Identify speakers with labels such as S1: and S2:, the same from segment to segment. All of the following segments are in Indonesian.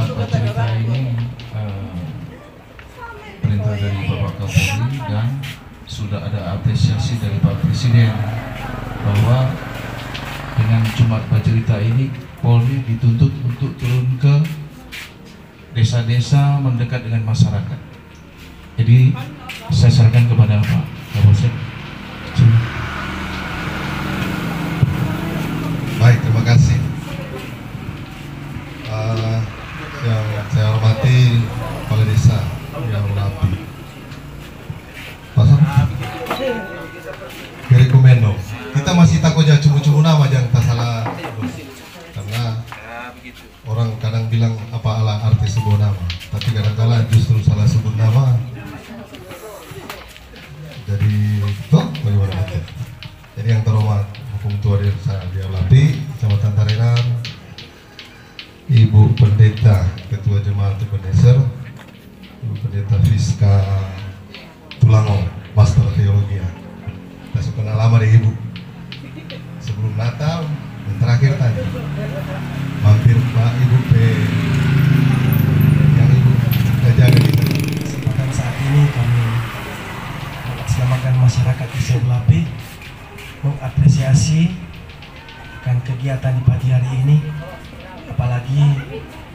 S1: Jumat bercerita ini perintah dari Bapak Kapolri dan sudah ada apresiasi dari Pak Presiden bahwa dengan Jumat bercerita ini Polri dituntut untuk turun ke desa-desa mendekat dengan masyarakat. Jadi saya sarankan kepada Pak Kapolsek.
S2: Baik, terima kasih. Yang saya hormati Kepala Desa yang Lapi, pasang Kiri Kumendo. Kita masih takut aja cuma nama jangan tak salah, karena orang kadang bilang apa ala arti sebuah nama, tapi kadang-kala justru salah sebut nama. Jadi toh bagaimana itu? Jadi yang terhormat Hukum Tua Desa Lapi, Kecamatan Tarenan, Ibu Pendeta Ketua Jemaat Ebenezer, Ibu Pendeta Fiska Tulango, Master Teologi. Kita suka lama deh Ibu. Sebelum Natal dan terakhir tadi mampir Pak Ibu P yang Ibu jaga kita.
S3: Kesempatan saat ini kami mengatasnamakan masyarakat Desa Lapi mengapresiasi akan kegiatan di pagi hari ini. Apalagi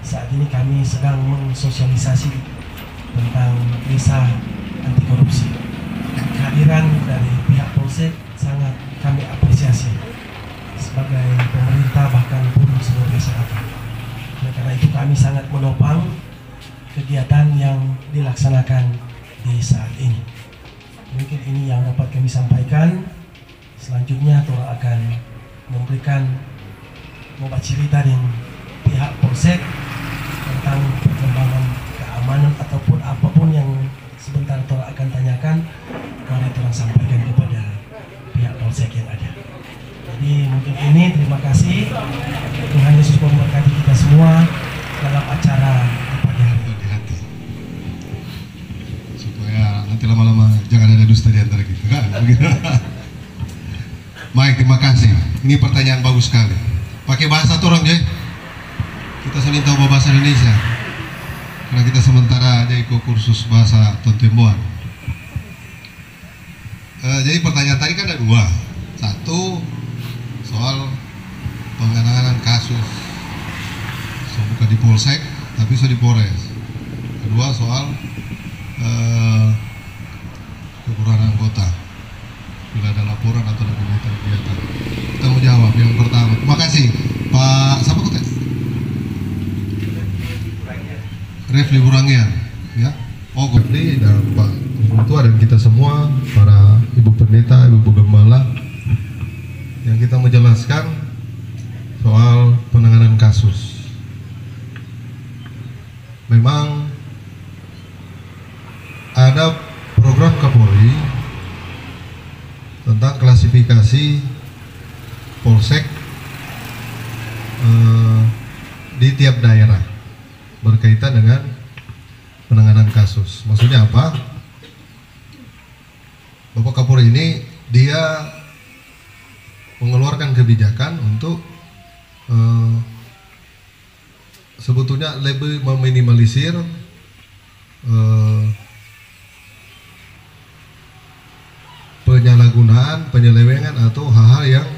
S3: saat ini kami sedang mensosialisasi tentang desa anti korupsi. Kehadiran dari pihak Polsek sangat kami apresiasi sebagai pemerintah bahkan pun seluruh masyarakat. Oleh karena itu kami sangat menopang kegiatan yang dilaksanakan di saat ini. Mungkin ini yang dapat kami sampaikan. Selanjutnya Tora akan memberikan cerita dengan pihak Polsek tentang perkembangan keamanan ataupun apapun yang sebentar Tora akan tanyakan, mari Tora sampaikan kepada pihak Polsek yang ada. Jadi mungkin ini, terima kasih. Tuhan Yesus memberkati kita semua dalam acara di pagi hari ini.
S2: Hati-hati supaya nanti lama-lama jangan ada dusta di antara kita kan? Baik, terima kasih. Ini pertanyaan bagus sekali. Pakai bahasa turun Jay. Kita sering tahu bahasa Indonesia karena kita sementara aja ikut kursus bahasa Tontemboan. Jadi pertanyaan tadi kan ada dua. Satu soal penanganan kasus bukan di Polsek tapi sudah di Polres. Kedua soal kekurangan anggota bila ada laporan atau ada kegiatan. Kita mau jawab yang pertama. Terima kasih Pak siapa kota? Refli Burangian, ya. Oh, Gopli dan Pak Ibu Tua dan kita semua para Ibu Pendeta, Ibu Gembala yang kita menjelaskan soal penanganan kasus. Memang ada program Kapolri tentang klasifikasi Polsek di tiap daerah berkaitan dengan penanganan kasus. Maksudnya apa? Bapak Kapolri ini dia mengeluarkan kebijakan untuk sebetulnya lebih meminimalisir penyalahgunaan, penyelewengan atau hal-hal yang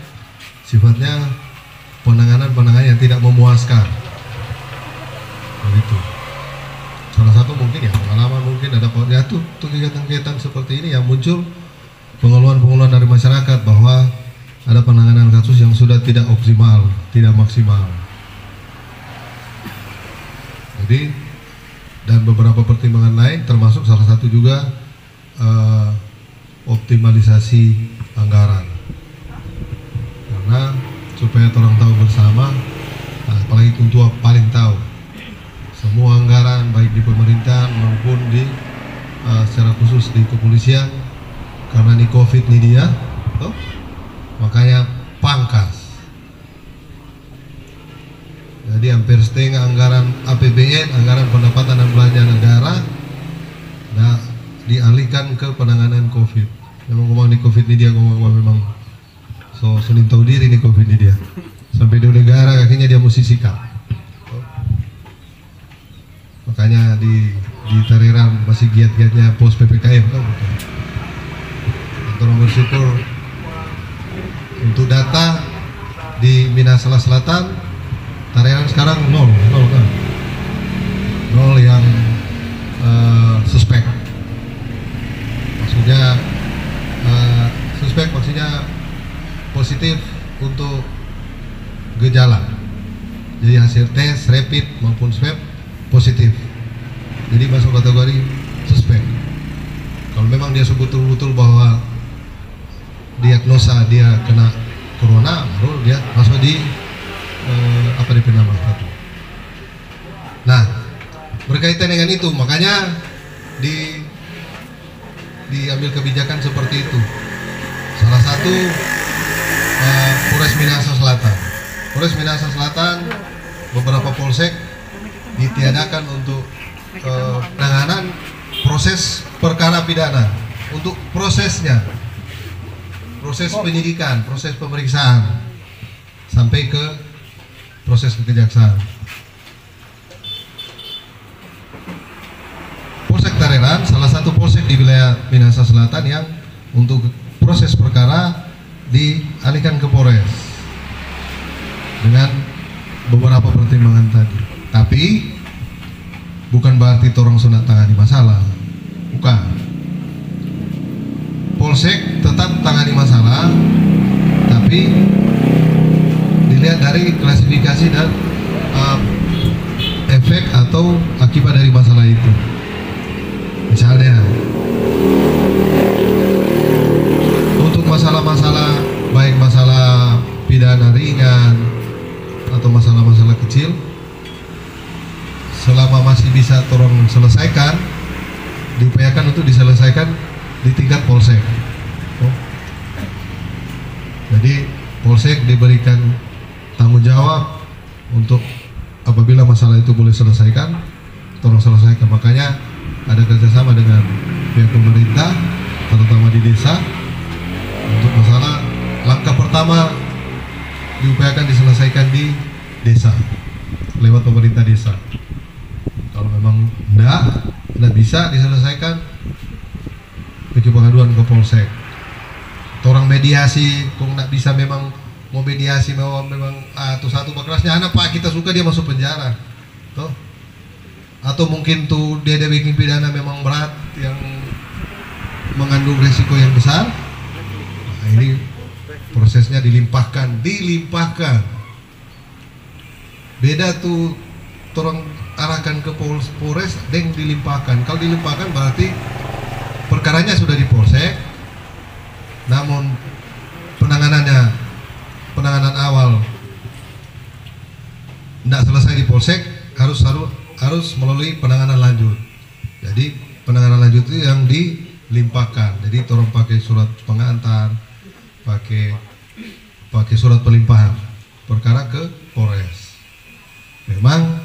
S2: sifatnya penanganan yang tidak memuaskan. Begitu. Salah satu mungkin ya pengalaman mungkin ada tuh kegiatan-kegiatan seperti ini yang muncul pengeluhan-pengeluhan dari masyarakat bahwa ada penanganan kasus yang sudah tidak optimal, tidak maksimal. Jadi dan beberapa pertimbangan lain termasuk salah satu juga optimalisasi anggaran. Karena supaya orang tahu bersama, apalagi Kuntua paling tahu semua anggaran baik di pemerintahan maupun di secara khusus di kepolisian, karena ini COVID ini dia, makanya pangkas. Jadi hampir setengah anggaran APBN, anggaran pendapatan dan belanja negara, dialihkan ke penanganan COVID. Memang ngomong di COVID ini dia ngomong memang sulit tahu diri nih COVID ini dia. Sampai di negara akhirnya dia mesti sikap. Makanya di Tareran masih giat-giatnya pos PPKM kan betul. Orang bersyukur untuk data di Minahasa Selatan, Tareran sekarang nol kan, nol yang suspek. Maksudnya suspek maksudnya positif untuk gejala. Jadi hasil tes rapid maupun swab positif. Jadi masuk kategori suspek. Kalau memang dia betul-betul bahwa diagnosa dia kena corona, baru dia masuk di apa DP nama. Nah, berkaitan dengan itu, makanya diambil kebijakan seperti itu. Salah satu Polres Minahasa Selatan. Polres Minahasa Selatan beberapa polsek ditiadakan untuk penanganan proses perkara pidana, untuk prosesnya, proses penyidikan, proses pemeriksaan sampai ke proses kekejaksaan. Polsek Tareran salah satu polsek di wilayah Minahasa Selatan yang untuk proses perkara dialihkan ke Polres dengan beberapa pertimbangan tadi. Tapi bukan berarti torong sunat tangani masalah, bukan. Polsek tetap tangani masalah, tapi dilihat dari klasifikasi dan efek atau akibat dari masalah itu. Misalnya untuk masalah-masalah baik masalah pidana ringan atau masalah-masalah kecil, selama masih bisa torong selesaikan, diupayakan untuk diselesaikan di tingkat polsek. Jadi polsek diberikan tanggung jawab untuk apabila masalah itu boleh selesaikan, tolong selesaikan. Makanya ada kerjasama dengan pihak pemerintah, terutama di desa, untuk masalah langkah pertama diupayakan diselesaikan di desa lewat pemerintah desa. Kalau memang tidak bisa diselesaikan, bikin pengaduan ke polsek. Orang mediasi, kok nggak bisa memang mau mediasi memang tuh satu bakrasnya anak pak kita suka dia masuk penjara, tuh. Atau mungkin tuh dia bikin pidana memang berat yang mengandung resiko yang besar. Nah, ini prosesnya dilimpahkan. Beda tuh orang arahkan ke Polres dan dilimpahkan. Kalau dilimpahkan berarti perkaranya sudah di polsek, namun penanganan awal tidak selesai di polsek, harus melalui penanganan lanjut. Jadi penanganan lanjut itu yang dilimpahkan. Jadi tolong pakai surat pengantar, pakai surat pelimpahan perkara ke Polres. Memang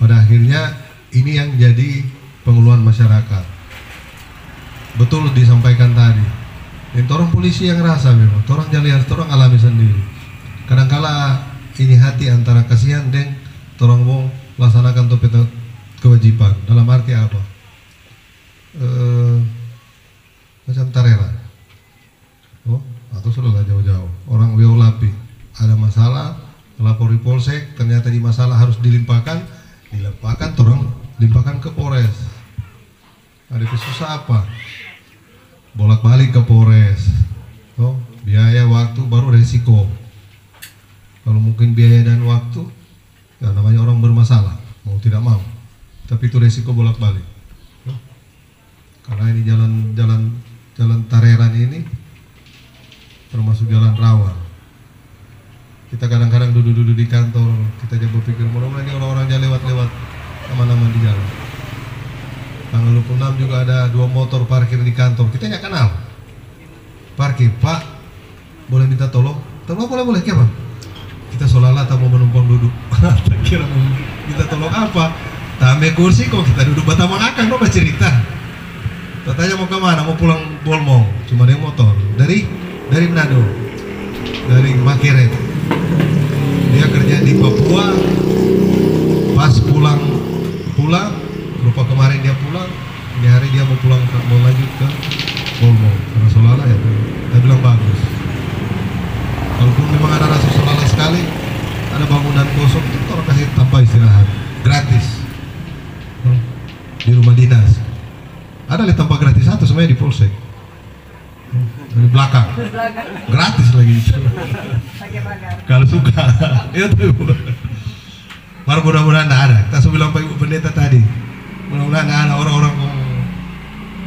S2: pada akhirnya ini yang jadi pengeluhan masyarakat. Betul disampaikan tadi. Dan orang polisi yang rasa memang, orang jalian, orang alami sendiri. Kadangkala ini hati antara kasihan dan orang mau laksanakan topet kewajiban. Dalam arti apa? Macam Tareran. Atau sudah jauh-jauh. Orang Wiolapi ada masalah, lapor di polsek, ternyata di masalah harus dilimpahkan, orang limpahkan ke Polres. Ada susah apa? Bolak-balik ke Polres. Biaya, waktu, baru resiko. Kalau mungkin biaya dan waktu, ya namanya orang bermasalah, mau tidak mau. Tapi itu resiko bolak-balik. Karena ini jalan Tareran ini termasuk jalan rawan. Kita kadang-kadang duduk-duduk di kantor, kita aja berpikir mudah-mudahan ini orang-orang jalan lewat-lewat aman-aman di jalan. Tanggal 26 juga ada 2 motor parkir di kantor, kita nggak kenal. Parkir, Pak, boleh minta tolong? Tolong boleh, kenapa? Kita seolah-olah tak mau menumpang duduk. Tak kira mau minta tolong apa? Tak ambil kursi kok, kita duduk batamang akang, kok cerita. Tanya mau kemana? Mau pulang Bolmong, cuma ada motor. Dari Manado, dari Makiret. Dia kerja di Papua. Pas pulang pulang, rupa kemarin dia pulang, ini hari dia mau pulang mau lanjut ke Polmo karena solala ya. Saya bilang bagus. Kalaupun memang ada rasa solala sekali, ada bangunan kosong itu orang kasih tambah istirahat gratis di rumah dinas. Ada li tempat gratis satu semuanya di Polsek. Di belakang. Gratis lagi itu. Kalau suka. Itu. Baru mudah-mudahan ada. Kita bilang Pak Ibu Pendeta tadi. Mudah-mudahan ada orang-orang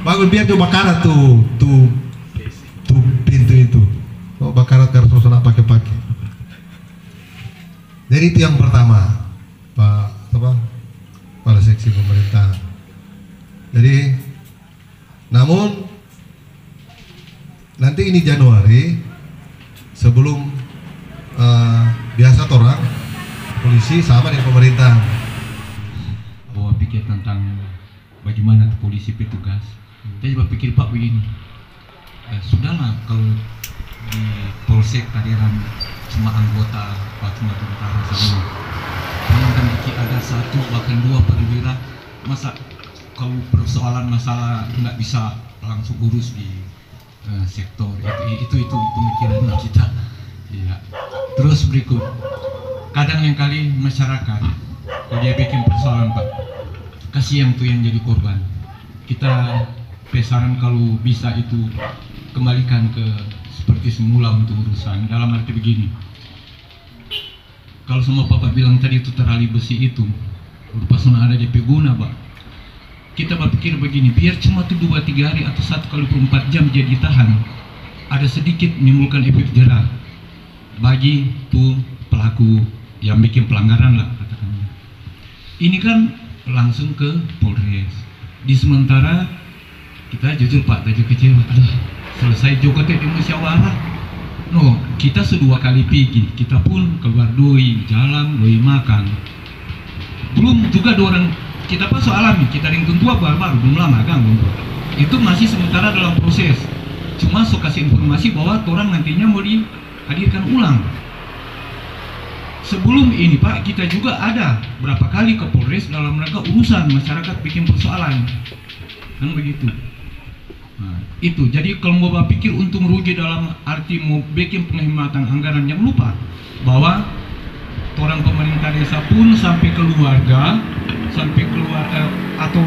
S2: bagus biar coba bakarat tuh pintu itu. Oh bakarat karena suasana pakai-pakai. Jadi itu yang pertama, Pak Kepala Seksi Pemerintahan. Jadi, namun nanti ini Januari sebelum biasa orang polisi sama dengan pemerintahan.
S4: Bahwa pikir tentang bagaimana polisi petugas. Saya coba pikir Pak begini, sudahlah kalau di Polsek Tadiran cuma anggota cuma tentara semua. Bayangkan jika ada satu bahkan dua perwira, masa kalau persoalan masalah nggak bisa langsung urus di sektor itu pemikiran kita. Ya. Terus berikut, kadang yang kali masyarakat kalau dia bikin persoalan Pak, kasihan tuh yang jadi korban. Kita pesanan kalau bisa itu kembalikan ke seperti semula untuk urusan. Dalam arti begini, kalau semua Bapak bilang tadi itu terali besi itu berupa ada DP guna Pak. Kita berpikir begini, biar cuma tuh 2-3 hari atau 1 kali 24 jam dia ditahan, ada sedikit menimbulkan efek jerah bagi tuh pelaku yang bikin pelanggaran lah katakannya. Ini kan langsung ke Polres. Di sementara kita jujur Pak, tadi kecewa, aduh selesai juga di musyawarah. No, kita sudah 2 kali pergi, kita pun keluar doi jalan, doi makan. Belum juga orang kita pas alami, kita ringtun tua baru belum lama kan itu masih sementara dalam proses. Cuma so kasih informasi bahwa orang nantinya mau dihadirkan ulang. Sebelum ini Pak, kita juga ada berapa kali ke Polres dalam rangka urusan masyarakat bikin persoalan kan begitu. Nah, itu jadi kalau mau pikir untung rugi dalam arti mau bikin penghematan anggaran, yang lupa bahwa orang pemerintah desa pun sampai keluarga atau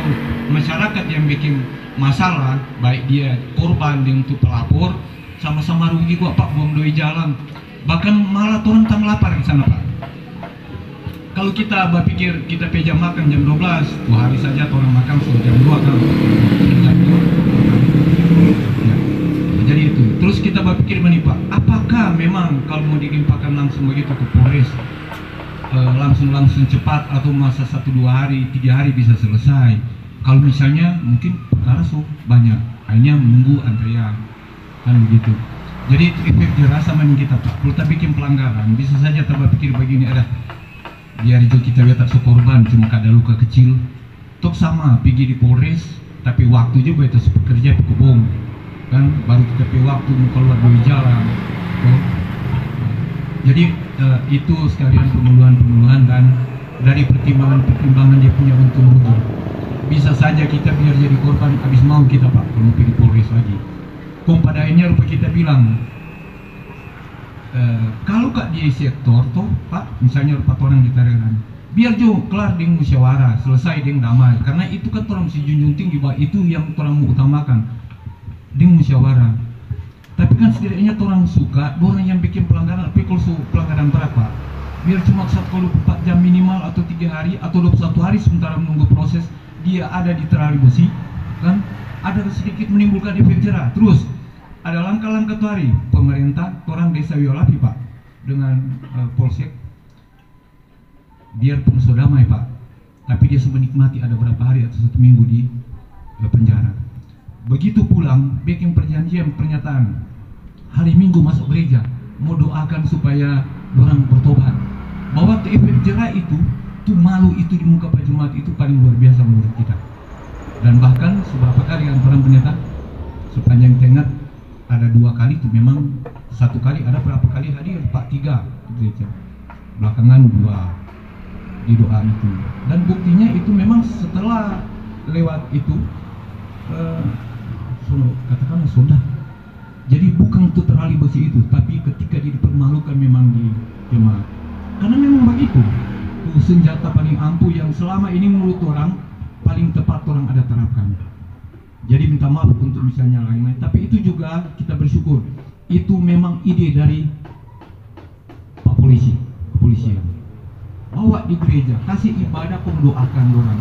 S4: masyarakat yang bikin masalah, baik dia korban dan untuk pelapor, sama-sama rugi kok Pak, buang doi jalan, bahkan malah orang tam lapar di sana Pak. Kalau kita berpikir kita jam makan jam 12, 2 hari saja orang makan sudah jam 2 kan. Ya. Jadi itu. Terus kita berpikir begini Pak, apakah memang kalau mau dilimpahkan langsung begitu ke Polres langsung cepat atau masa 1-2 hari 3 hari bisa selesai? Kalau misalnya mungkin perkara banyak, hanya menunggu antrian kan begitu. Jadi efek jerah sama yang kita Pak, kalau kita bikin pelanggaran bisa saja kita berpikir begini, ada biar itu kita lihat tak korban cuma ada luka kecil tok sama pergi di Polres, tapi waktu juga itu pekerja kebong kan, baru kita waktu mau keluar dari jalan tuh. Jadi itu sekalian pemenuhan dan dari pertimbangan dia punya untung rugi. Bisa saja kita biar jadi korban habis mau kita Pak kalau pergi Polres lagi. Kok pada akhirnya rupa kita bilang kalau Kak di sektor tuh Pak, misalnya rupa orang di Tariran, biar jo kelar dengan musyawarah, selesai dengan damai, karena itu kan orang si junjung tinggi bahwa itu yang orang mau utamakan dengan musyawarah. Tapi kan setidaknya orang suka, orang yang bikin pelanggaran, tapi kalau pelanggaran berapa? Biar cuma 1/4 jam minimal atau 3 hari atau 21 hari sementara menunggu proses dia ada di terali besi, kan ada sedikit menimbulkan efek jerah. Terus ada langkah-langkah tuh hari pemerintah, orang desa Wiolapi Pak dengan Polsek, biarpun sudah damai Pak, tapi dia menikmati ada berapa hari atau 1 minggu di penjara. Begitu pulang, bikin perjanjian pernyataan hari Minggu masuk gereja, mau doakan supaya orang bertobat. Bahwa efek jerah itu, tuh malu itu di muka Pak Jemaat itu paling luar biasa menurut kita. Dan bahkan beberapa kali yang orang pernyataan, sepanjang ingat ada 2 kali itu memang 1 kali ada berapa kali hadir Pak 3 gereja, belakangan 2. di doa itu. Dan buktinya itu memang setelah lewat itu katakanlah sudah. Jadi bukan untuk terali besi itu, tapi ketika dia dipermalukan memang di jemaat. Karena memang begitu. Itu senjata paling ampuh yang selama ini menurut orang paling tepat orang ada terapkan. Jadi minta maaf untuk misalnya lain-lain, tapi itu juga kita bersyukur. Itu memang ide dari Pak Polisi, kepolisian. Bawa di gereja, kasih ibadah, doakan orang.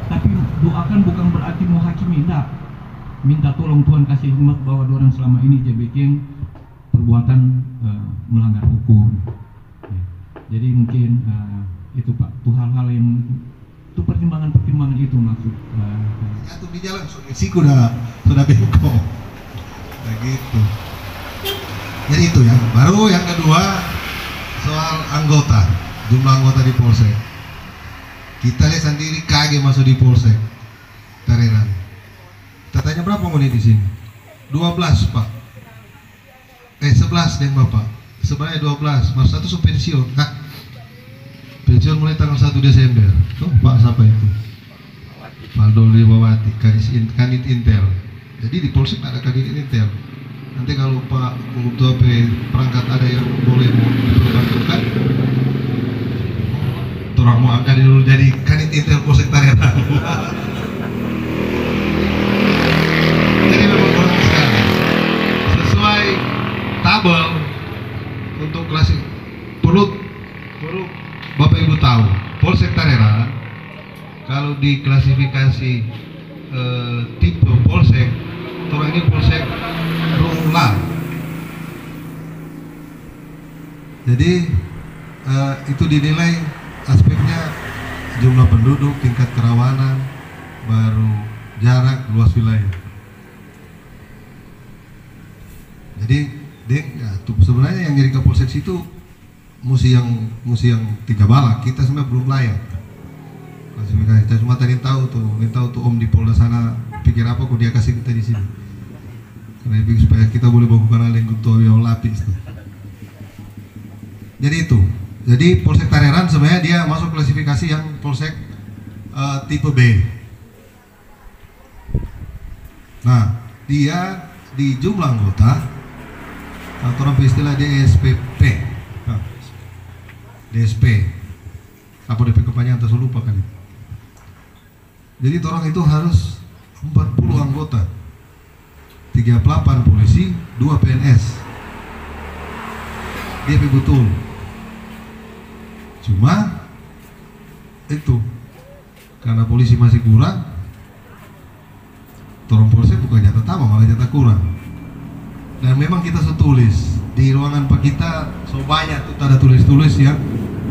S4: Tapi doakan bukan berarti menghakimi, enggak. Minta tolong Tuhan kasih hikmat bahwa orang selama ini dia bikin perbuatan melanggar hukum. Ya. Jadi mungkin itu Pak, itu hal-hal yang itu pertimbangan-pertimbangan itu maksud.
S2: Jatuh di jalan, siku sudah bengkok, begitu. Jadi itu ya. Baru yang kedua soal anggota, jumlah anggota di Polsek. Kita lihat sendiri kaget masuk di Polsek Tarenan. Kita tanya berapa menit di sini? 12 Pak. 11 deh Bapak. Sebenarnya 12. Mas satu pensiun. Hah? Pensiun mulai tanggal 1 Desember. Tuh Pak siapa itu? Valdo Lewawati, Kanit Intel. Jadi di Polsek ada Kanit Intel. Nanti kalau Pak Ketua perangkat ada yang boleh mau diperbantukan, orang mau angkat dulu jadi Kanit Intel Polsek Tarenan. Jadi memang kurang sekali. Sesuai tabel untuk kelas perlu Bapak Ibu tahu, Polsek Tarenan kalau diklasifikasi tipe polsek, orang ini polsek rural. Jadi itu dinilai aspeknya jumlah penduduk, tingkat kerawanan, baru jarak, luas wilayah. Jadi sebenarnya yang jadi Kapolsek itu musi yang 3 balak. Kita sebenarnya belum layak klasifikasi. Kita cuma tadi tahu tuh Om di Polda sana pikir apa kok dia kasih kita di sini. Karena supaya kita boleh baku kenal yang ketua yang lapis tuh. Jadi itu. Jadi Polsek Tarenan sebenarnya dia masuk klasifikasi yang Polsek tipe B. Nah, dia di jumlah anggota atau orang istilah DSPP. DSP. Apa DP kepanjangan saya lupa kan. Jadi orang itu harus 40 anggota. 38 polisi, 2 PNS. DP betul. Cuma itu karena polisi masih kurang, orang Polsek bukan nyata tambah malah nyata kurang. Dan memang kita setulis di ruangan Pak kita so banyak tuh ada tulis-tulis ya.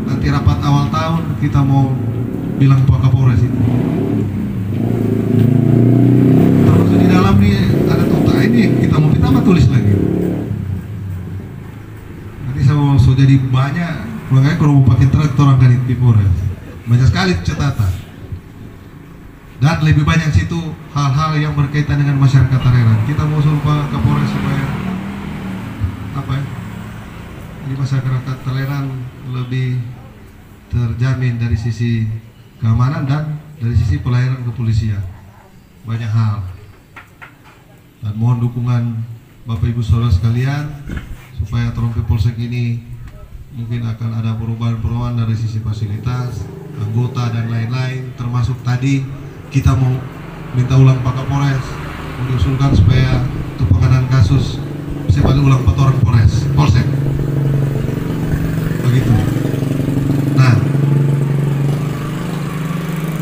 S2: Nanti rapat awal tahun kita mau bilang Pak Kapolres itu. Terus di dalam nih ada tuh ini kita mau ditambah tulis lagi. Nanti saya mau so jadi banyak. Makanya kalau mau pakai truk orang kan di Polres banyak sekali catatan. Dan lebih banyak situ hal-hal yang berkaitan dengan masyarakat Tarenan. Kita mau suruh Pak Kapolres supaya apa ya? Jadi masyarakat Tarenan lebih terjamin dari sisi keamanan dan dari sisi pelayanan kepolisian. Banyak hal. Dan mohon dukungan Bapak Ibu Saudara sekalian supaya Trompe Polsek ini mungkin akan ada perubahan-perubahan dari sisi fasilitas, anggota dan lain-lain, termasuk tadi kita mau minta ulang Pak Kapolres mengusulkan supaya untuk penanganan kasus bisa balik ulang 4 orang Polsek begitu. Nah,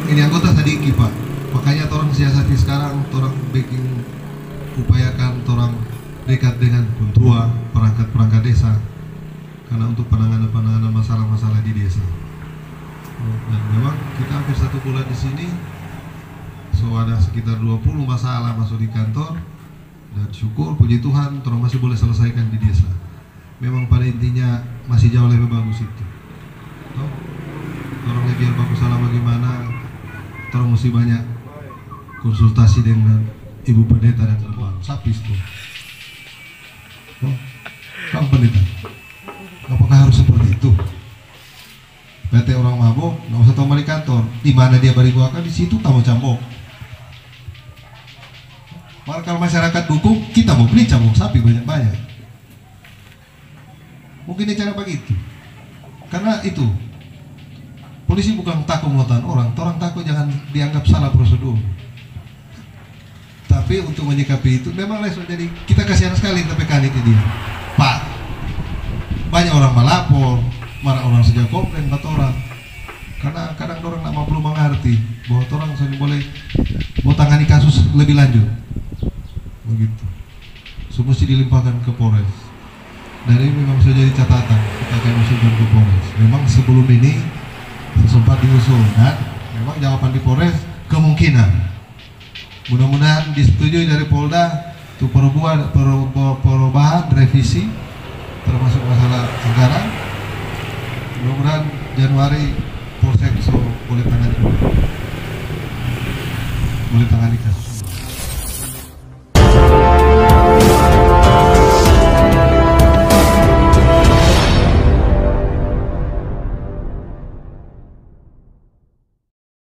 S2: ini anggota sedikit Pak, makanya orang siasati sekarang, orang bikin upayakan orang dekat dengan kuntua, perangkat-perangkat desa, karena untuk penanganan masalah-masalah di desa. Dan memang kita hampir 1 bulan di sini. So ada sekitar 20 masalah masuk di kantor dan syukur puji Tuhan orang masih boleh selesaikan di desa. Memang pada intinya masih jauh lebih bagus itu. Orang biar bagus salah bagaimana, orang mesti banyak konsultasi dengan Ibu Pendeta dan Bapak Sapis tuh. Pak Pendeta, apakah harus seperti itu? PT orang mabok, nggak usah tahu balik kantor. Di mana dia baribuakan, di situ tamu cambok. Malah kalau masyarakat dukung, kita mau beli cambok sapi banyak-banyak. Mungkin dia cara begitu. Karena itu, polisi bukan takut melawan orang takut jangan dianggap salah prosedur. Tapi untuk menyikapi itu, memang lesson jadi kita kasihan sekali TPK itu dia. Pak, banyak orang melapor, marah orang sejak komplain buat orang. Karena kadang orang nggak mau belum mengerti bahwa orang sudah boleh mau tangani kasus lebih lanjut. Begitu. Semua mesti dilimpahkan ke Polres. Dari ini memang sudah jadi catatan kita akan usulkan ke Polres. Memang sebelum ini sempat diusulkan, memang jawaban di Polres kemungkinan. Mudah-mudahan disetujui dari Polda untuk perubahan revisi termasuk masalah anggaran. Mudah-mudahan Januari Polsek boleh tangani kasus.